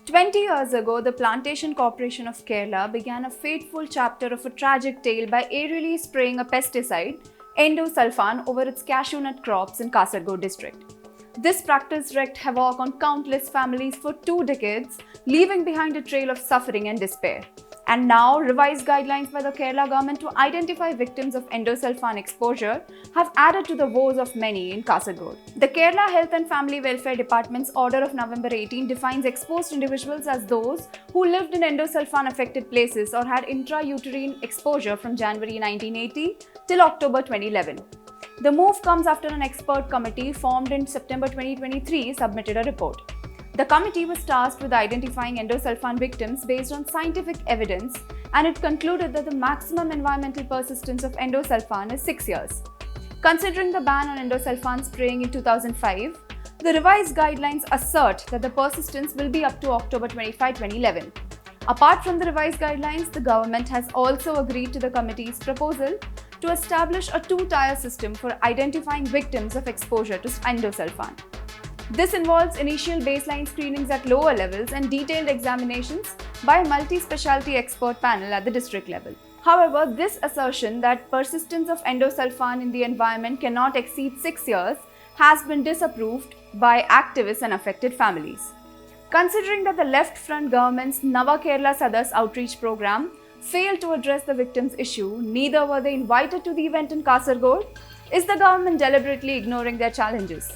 20 years ago, the Plantation Corporation of Kerala began a fateful chapter of a tragic tale by aerially spraying a pesticide, Endosulfan, over its cashew nut crops in Kasargod district. This practice wreaked havoc on countless families for 2 decades, leaving behind a trail of suffering and despair. And now, revised guidelines by the Kerala government to identify victims of endosulfan exposure have added to the woes of many in Kasargod. The Kerala Health and Family Welfare Department's order of November 18 defines exposed individuals as those who lived in endosulfan affected places or had intrauterine exposure from January 1980 till October 2011. The move comes after an expert committee formed in September 2023 submitted a report. The committee was tasked with identifying endosulfan victims based on scientific evidence, and it concluded that the maximum environmental persistence of endosulfan is 6 years. Considering the ban on endosulfan spraying in 2005, the revised guidelines assert that the persistence will be up to October 25, 2011. Apart from the revised guidelines, the government has also agreed to the committee's proposal to establish a 2-tier system for identifying victims of exposure to endosulfan. This involves initial baseline screenings at lower levels and detailed examinations by a multi-specialty expert panel at the district level. However, this assertion that persistence of endosulfan in the environment cannot exceed 6 years has been disapproved by activists and affected families. Considering that the left front government's Nava Kerala Sadas outreach program failed to address the victims' issue, neither were they invited to the event in Kasargod. Is the government deliberately ignoring their challenges?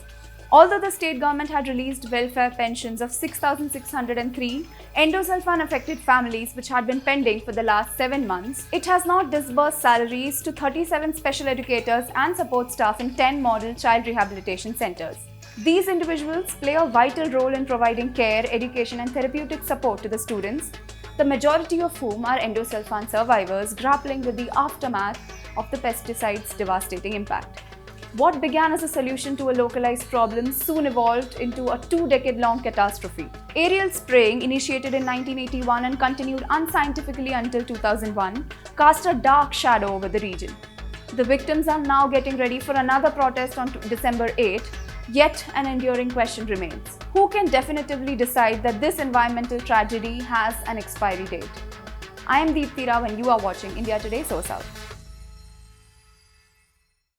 Although the state government had released welfare pensions of 6,603 endosulfan affected families which had been pending for the last 7 months, it has not disbursed salaries to 37 special educators and support staff in 10 model child rehabilitation centers. These individuals play a vital role in providing care, education and therapeutic support to the students, the majority of whom are endosulfan survivors grappling with the aftermath of the pesticide's devastating impact. What began as a solution to a localized problem soon evolved into a 2-decade-long catastrophe. Aerial spraying, initiated in 1981 and continued unscientifically until 2001, cast a dark shadow over the region. The victims are now getting ready for another protest on December 8, yet an enduring question remains. Who can definitively decide that this environmental tragedy has an expiry date? I am Deepen and you are watching India Today SoSouth.